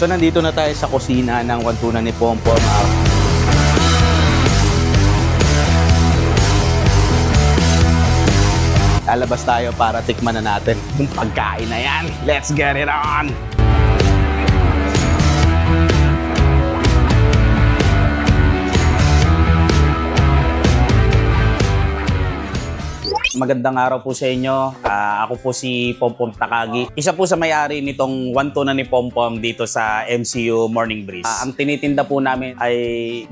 So nandito na tayo sa kusina ng Wantunan ni Pompom. Lalabas tayo para tikman na natin yung pagkain na yan. Let's get it on! Magandang araw po sa inyo. Ako po si Pompom Takagi. Isa po sa may-ari nitong Wantunan ni Pompom dito sa MCU Morning Breeze. Ang tinitinda po namin ay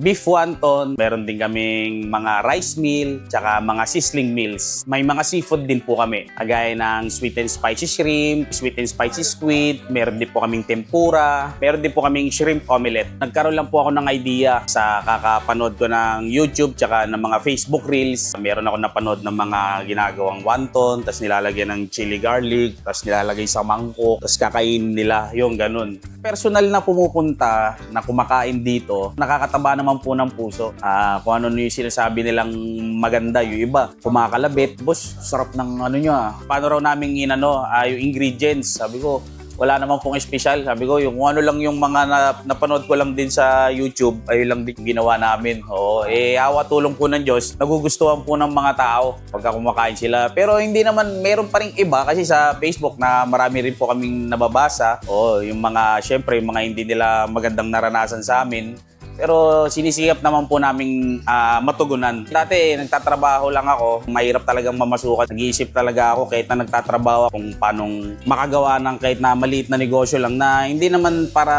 beef wonton. Meron din kaming mga rice meal, tsaka mga sizzling meals. May mga seafood din po kami. Kagaya ng sweet and spicy shrimp, sweet and spicy squid. Meron din po kaming tempura. Meron din po kaming shrimp omelette. Nagkaroon lang po ako ng idea sa kakapanood ko ng YouTube tsaka ng mga Facebook Reels. Meron ako napanood ng mga ginagawang wonton, tapos nilalagyan ng chili garlic, tapos nilalagay sa mangkok, tapos kakainin nila, yung ganun. Personal na pumupunta, na kumakain dito, nakakataba naman po ng puso. Kung ano yung sinasabi nilang maganda, yung iba, kumakalabit, boss, sarap ng ano nyo Paano raw namin yung ingredients? Sabi ko, wala naman pong espesyal. Sabi ko, yung ano lang yung mga napanood ko lang din sa YouTube, ayun lang din ginawa namin. Awa tulong po ng Diyos, nagugustuhan po ng mga tao pagka kumakain sila. Pero hindi naman, meron pa rin iba kasi sa Facebook na marami rin po kaming nababasa. Yung mga, syempre, yung mga hindi nila magandang naranasan sa amin. Pero sinisikap naman po naming matugunan. Dati nagtatrabaho lang ako, mahirap talagang mamasukan. Nag-iisip talaga ako kahit na nagtatrabaho kung paanong makagawa ng kahit na maliit na negosyo lang na hindi naman para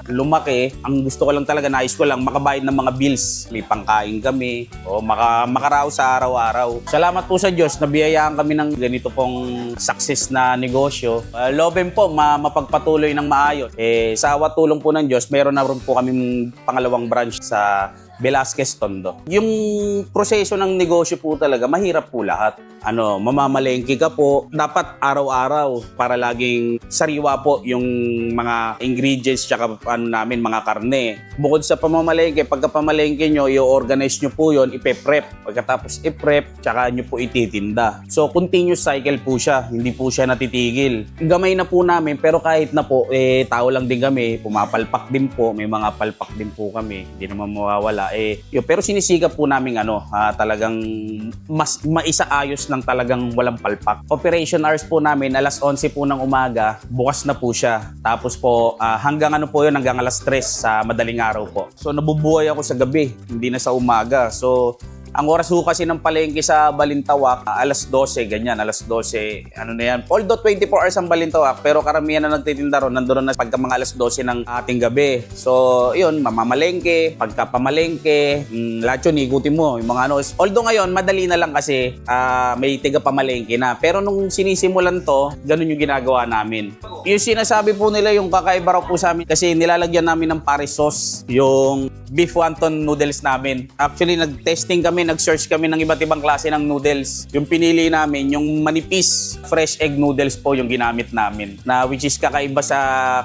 lumaki. Ang gusto ko lang talaga, nais ko lang makabayad ng mga bills. May pangkain kami o makaraos sa araw-araw. Salamat po sa Diyos, nabiyayaan kami ng ganito pong success na negosyo. Loben po, mapagpatuloy ng maayos. Sa awa tulong po ng Diyos, meron na rin po kaming pangalawang branch sa Velasquez, Tondo. Yung proseso ng negosyo po talaga, mahirap po lahat. Mamamalengke ka po. Dapat araw-araw para laging sariwa po yung mga ingredients tsaka namin, mga karne. Bukod sa pamamalengke, pagka pamalengke nyo, i-organize nyo po yun, ipe-prep. Pagkatapos i-prep, tsaka nyo po ititinda. So, continuous cycle po siya. Hindi po siya natitigil. Gamay na po namin, pero kahit na po, tao lang din kami. Pumapalpak din po. May mga palpak din po kami. Hindi naman mawawala. Pero sinisigap po namin talagang mas maisaayos ng talagang walang palpak. Operation hours po namin, alas 11 po ng umaga, bukas na po siya. Tapos po, hanggang hanggang alas 3 sa madaling araw po. So, nabubuhay ako sa gabi, hindi na sa umaga. So, ang oras ho kasi ng palengke sa Balintawak, alas 12, ganyan, alas 12, Although 24 hours ang Balintawak, pero karamihan na nagtitinda ron, nandoon na pagka mga alas 12 ng ating gabi. So, yun, mamamalengke, pagka pamalengke, lahat yun, ikutin mo, yung mga Although ngayon, madali na lang kasi may tiga pamalengke na. Pero nung sinisimulan to, ganun yung ginagawa namin. Yung sinasabi po nila, yung kakaiba raw po sa amin, kasi nilalagyan namin ng Paris sauce, yung beef wonton noodles namin. Actually, nag-testing kami, nag-search kami ng iba't ibang klase ng noodles. Yung pinili namin, yung manipis fresh egg noodles po yung ginamit namin. Na which is kakaiba sa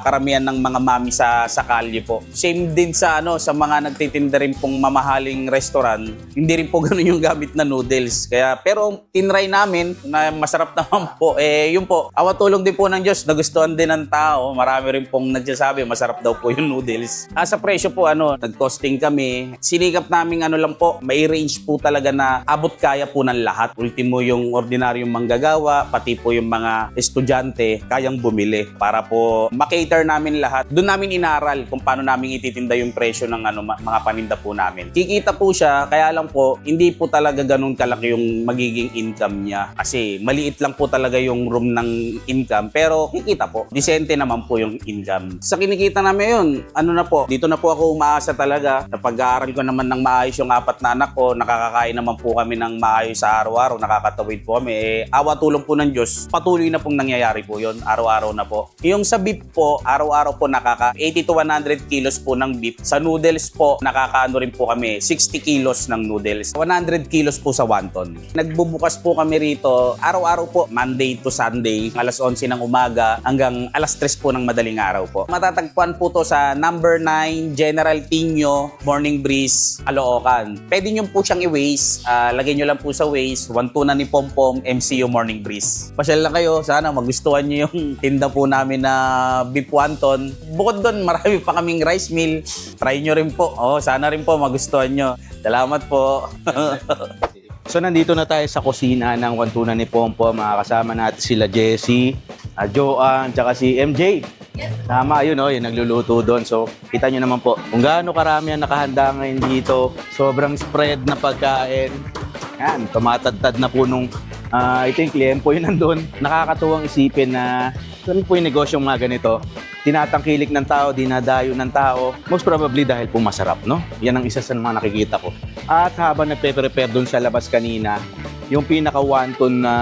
karamihan ng mga mami sa kalye po. Same din sa mga nagtitinda rin pong mamahaling restaurant. Hindi rin po ganun yung gamit na noodles. Pero tinry namin na masarap naman po. Yun po, awa tulong din po ng Diyos. Nagustuhan din ng tao. Marami rin pong nagsasabi, masarap daw po yung noodles. Sa presyo po, nag-costing kami. Sinikap namin lang po, may range po talaga na abot kaya po ng lahat. Ultimo yung ordinaryong manggagawa, pati po yung mga estudyante, kayang bumili para po makater namin lahat. Doon namin inaral kung paano namin ititinda yung presyo ng mga paninda po namin. Kikita po siya, kaya lang po, hindi po talaga ganun kalaki yung magiging income niya. Kasi maliit lang po talaga yung room ng income, pero kikita po. Disente naman po yung income. Sa kinikita namin yun, dito na po ako umaasa talaga. Sa pag-aaral ko naman ng maayos yung 4 na anak ko, nakakakain naman po kami ng maayos sa araw-araw, nakakatawid po kami. Awa tulong po ng Diyos, patuloy na pong nangyayari po yun, araw-araw na po. Yung sa beef po, araw-araw po 80 to 100 kilos po ng beef. Sa noodles po, rin po kami, 60 kilos ng noodles. 100 kilos po sa wonton. Nagbubukas po kami rito, araw-araw po, Monday to Sunday, alas 11 ng umaga hanggang alas 3 po ng madaling araw po. Matatagpuan po to sa number 9 General Tinio nyo, Morning Breeze, Caloocan. Pwede nyo po siyang i-Waze. Lagay nyo lang po sa Waze, 1 tuna ni Pompom, MCU Morning Breeze. Pasyal lang kayo. Sana magustuhan nyo yung tinda po namin na beef wonton. Bukod doon, marami pa kaming rice meal. Try nyo rin po. Sana rin po magustuhan nyo. Salamat po. So nandito na tayo sa kusina ng Wantunan ni Pompom. Kasama natin sila Jessie, Joanne, tsaka si MJ. Tama, yun yung nagluluto doon. So kita nyo naman po kung gaano karami ang nakahanda ngayon dito. Sobrang spread na pagkain. Yan, tumatadtad na po nung ito yung kliyempo yun nandun. Nakakatuwang isipin na ano po yung negosyong mga ganito. Tinatangkilik ng tao, dinadayo ng tao. Most probably dahil po masarap, no? Yan ang isa sa mga nakikita ko. At habang nagpe-prepare doon sa labas kanina, yung pinaka-wonton na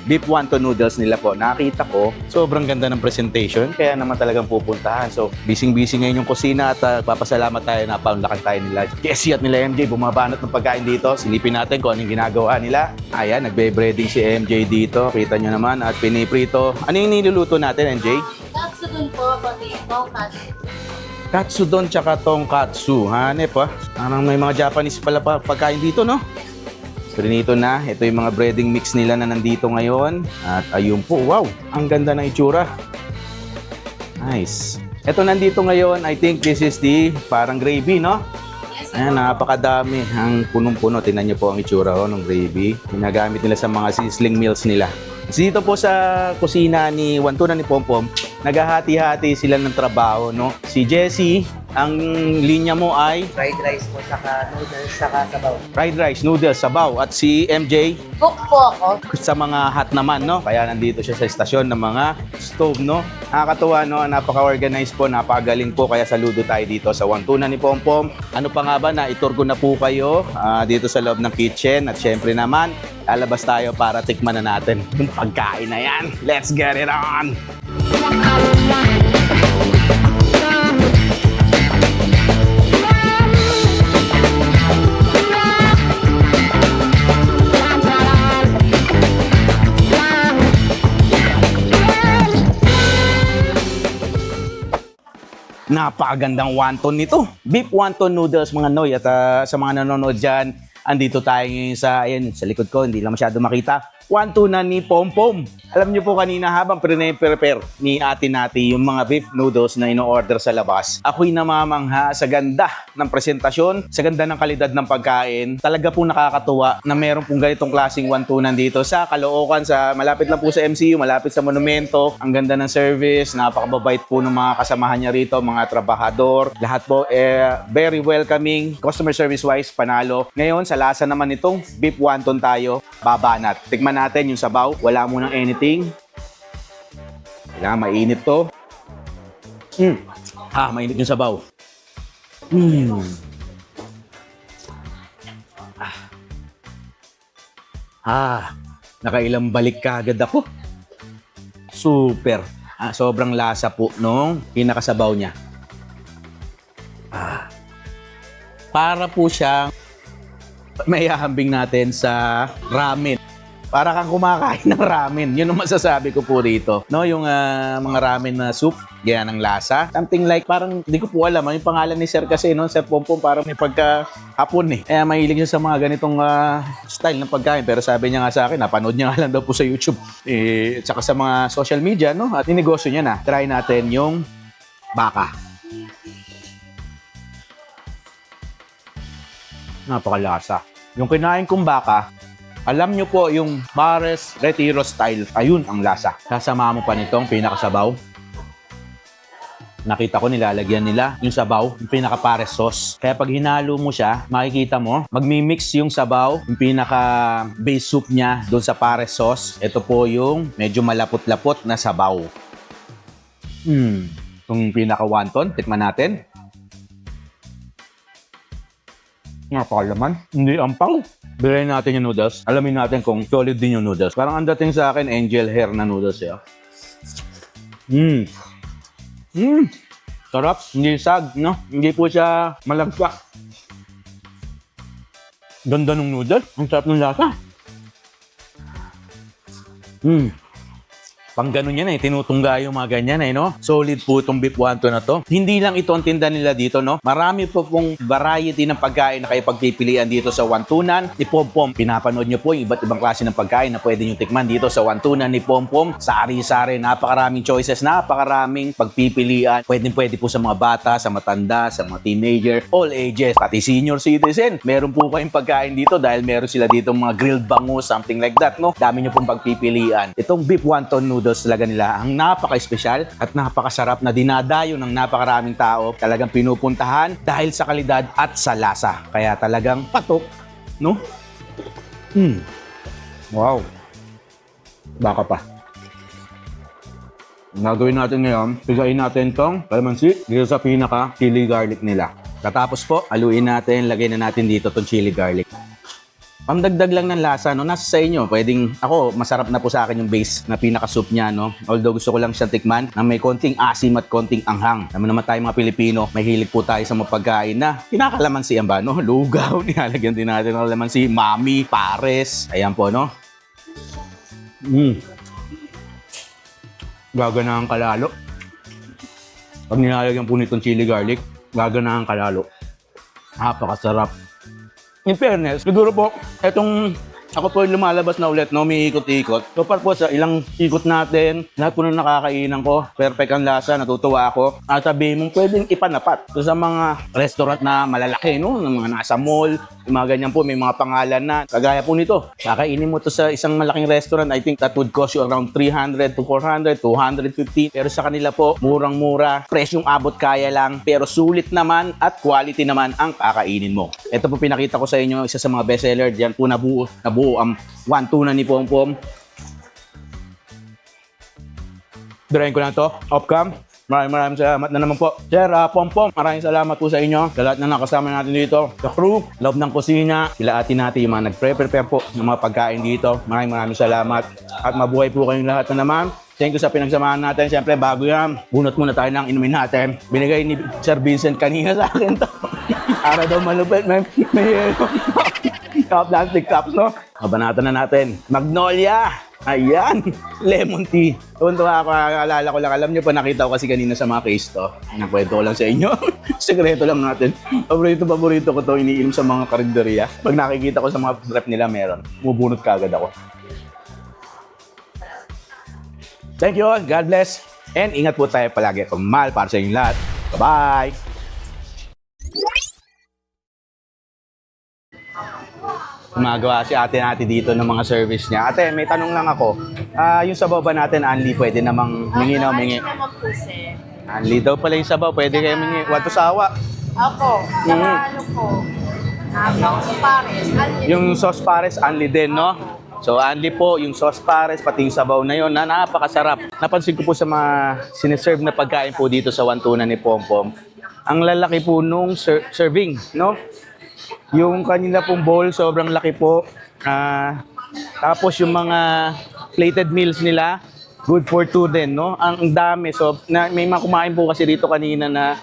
beef wonton noodles nila po, nakita ko, sobrang ganda ng presentation, kaya naman talagang pupuntahan. So, busy-busy ngayon yung kusina at papasalamat tayo na paunlakan tayo nila Jessie at nila MJ, bumabanat ng pagkain dito. Silipin natin kung anong ginagawa nila. Ayan, nagbe-breading si MJ dito, kita nyo naman, at piniprito. Ano yung niluluto natin, MJ? Katsudon po, pati tonkatsu. Katsudon tsaka tonkatsu. Hanep Parang may mga Japanese pala pagkain dito, no? So dito na, ito yung mga breading mix nila na nandito ngayon. At ayun po, wow! Ang ganda ng itsura. Nice. Ito nandito ngayon, I think this is the parang gravy, no? Yes, Ayan, napakadami. Ang punong-puno. Tingnan niyo po ang itsura ng gravy. Ginagamit nila sa mga sizzling meals nila. Dito po sa kusina ni Wantunan ni Pompom, naghahati-hati sila ng trabaho, no? Si Jessie, ang linya mo ay Fried rice po, saka noodles, saka sabaw. fried rice, noodles, sabaw. At si MJ, Cook po ako. sa mga hot naman, no? Kaya nandito siya sa estasyon ng mga stove, no? Nakakatuwa, no? Napaka-organized po, napakagaling po. Kaya saludo tayo dito sa Wantunan ni Pompom. Ano pa nga ba na itur ko na po kayo dito sa loob ng kitchen. At syempre naman, lalabas tayo para tikman na natin yung pagkain na yan. Let's get it on! Napakagandang wonton nito. Beef wonton noodles mga Noy. At sa mga nanonood dyan, andito tayo ngayon sa, ayan, sa likod ko, hindi lang masyado makita. Wantunan ni Pompom. Alam niyo po kanina habang prepare ni ate nati yung mga beef noodles na ino-order sa labas, ako'y namamangha sa ganda ng presentasyon, sa ganda ng kalidad ng pagkain. Talaga po nakakatuwa na meron pong ganitong klaseng wantunan dito sa Caloocan, sa malapit lang po sa MCU, malapit sa Monumento. Ang ganda ng service, napakababait po ng mga kasamahan niya rito, mga trabahador. Lahat po very welcoming, customer service wise, panalo. Ngayon, sa lasa naman itong beef wonton tayo, babanat. Tikman natin yung sabaw, wala mo ng anything. Kailangan mainit to. Mainit yung sabaw. Nakailang balik ka agad ako. Super. Sobrang lasa po nung pinakasabaw niya. Para po siyang may hahambing natin sa ramen. Para kang kumakain ng ramen. Yun ang masasabi ko po rito. No, yung mga ramen na soup, gaya ng lasa. Something like, parang, di ko po alam. Yung pangalan ni Sir kasi, no? Sir Pompom, parang may pagka-hapon eh. Kaya mahilig siya sa mga ganitong style ng pagkain. Pero sabi niya nga sa akin, napanood niya nga lang daw po sa YouTube. At saka sa mga social media, no? At inegosyo niya na. Try natin yung baka. Napakalasa. Yung kinain kong baka, alam nyo po yung Mares Retiro style. Ayun ang lasa. Kasama mo pa nitong pinakasabaw. Nakita ko nilalagyan nila yung sabaw, yung pinaka-pares sauce. Kaya pag hinalo mo siya, makikita mo, magmi-mix yung sabaw, yung pinaka-base soup niya doon sa pares sauce. Ito po yung medyo malapot-lapot na sabaw. Itong pinaka-wonton, tikman natin. Napakalaman. Hindi ampang. Bilhin natin yung noodles. Alamin natin kung solid din yung noodles. Parang ang dating sa akin, angel hair na noodles eh. Sarap. Hindi sag, no? Hindi po siya malagpa. Ganda ng noodles. Ang sarap ng lasa. Pang ganun yan tinutungga yung mga ganyan no? Solid po itong beef wonton na to. Hindi lang ito ang tinda nila dito, no? Marami po pong variety ng pagkain na kayo pagpipilian dito sa Wontonan ni Pompom. Pinapanood nyo po yung iba't ibang klase ng pagkain na pwede nyo tikman dito sa Wontonan ni Pompom. Sari-sari, napakaraming choices, napakaraming pagpipilian. Pwede po sa mga bata, sa matanda, sa mga teenager, all ages, pati senior citizen. Meron po kayong pagkain dito dahil meron sila dito mga grilled bangus, something like that, no? Dami nyo pong pagpipilian. Itong beef wonton noodles talaga nila ang napaka-espesyal at napakasarap na dinadayo ng napakaraming tao. Talagang pinupuntahan dahil sa kalidad at sa lasa. Kaya talagang patok, no? Wow. Baka pa. Ang gagawin natin ngayon, pigain natin tong kalamansi dito sa pinaka chili garlic nila. Katapos po, aluin natin, lagay na natin dito tong chili garlic. Pamdagdag lang ng lasa, no? Nasa sa inyo. Pwedeng, ako, masarap na po sa akin yung base na pinaka-soup niya, no? Although gusto ko lang siyang tikman na may konting asim at konting anghang. Naman tayo mga Pilipino, may hilig po tayo sa mga pagkain na kinakalamansi yan ba, no? Lugaw, nilalagyan din natin ng kalamansi, mami, pares. Ayan po, no? Gaganahan kalalo. Pag nilalagyan po nitong chili garlic, gaganahan kalalo. Napakasarap. In fairness, siguro po, ako po yung lumalabas na ulit, no, may ikot-ikot. So, par po sa ilang ikot natin, lahat po na nakakainan ko, perfect ang lasa, natutuwa ako. At sabihin mo, pwedeng ipanapat. So, sa mga restaurant na malalaki, no, ng mga nasa mall, yung mga ganyan po, may mga pangalan na, kagaya po nito. Kakainin mo to sa isang malaking restaurant, I think that would cost you around 300 to 400, 250. Pero sa kanila po, murang-mura, presyong abot kaya lang, pero sulit naman at quality naman ang kakainin mo. Ito po pinakita ko sa inyo, isa sa mga bestseller, diyan po nabuo ang Wontonan ni Pompom. Dirahin ko na to, off-cam. Maraming salamat na naman po. Sir, Pompom, maraming salamat po sa inyo. Sa lahat na nakasama natin dito. Sa crew, loob ng kusina, sila atin natin yung mga nag-prepare po ng mga pagkain dito. Maraming salamat. At mabuhay po kayong lahat na naman. Thank you sa pinagsamahan natin. Siyempre, bago yan, bunot muna tayo ng inumin natin. Binigay ni Sir Vincent kanina sa akin to. Para daw malupit. May plastic cups, no? Mabanatan na natin. Magnolia! Ayan! Lemon tea. Tuwan-tuwa ako, alala ko lang. Alam nyo pa, nakita ko kasi kanina sa mga case to. Nakwento ko lang sa inyo. Sekreto lang natin. Paborito ko to, iniinom sa mga karinderya. Pag nakikita ko sa mga rep nila, meron. Mubunot ka agad ako. Thank you all. God bless. And ingat po tayo palagi. Mahal para sa inyong lahat. Bye-bye! Gumagawa si ate natin dito ng mga service niya. Ate, may tanong lang ako. Yung sabaw ba natin, Anli, pwede namang mingi na humingi? Ano naman po, sir? Anli daw pala yung sabaw, pwede kayo mingi. Wato sawa. Opo. Saka ano po? Sauce pares. Yung sauce pares, Anli din, no? So, Anli po, yung sauce pares, pati yung sabaw na yun, na napakasarap. Napansin ko po sa mga siniserve na pagkain po dito sa Wontonan ni Pompom. Ang lalaki po nung serving, no? Yung kanila pong bowl, sobrang laki po. Tapos yung mga plated meals nila, good for two din, no? Ang dami. So, may mga kumain po kasi dito kanina na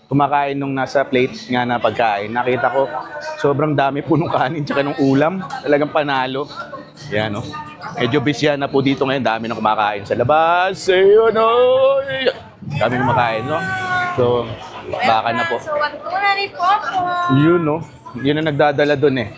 kumakain nung nasa plate nga na pagkain. Nakita ko, sobrang dami po nung kanin tsaka nung ulam. Talagang panalo. Yan, no? Medyo busy na po dito ngayon. Dami na kumakain sa labas. Ayun, no? Dami kumakain, no? So, baka na po. So, Wontonan ni Pompom. Yun, no? Yun ang nagdadala dun eh.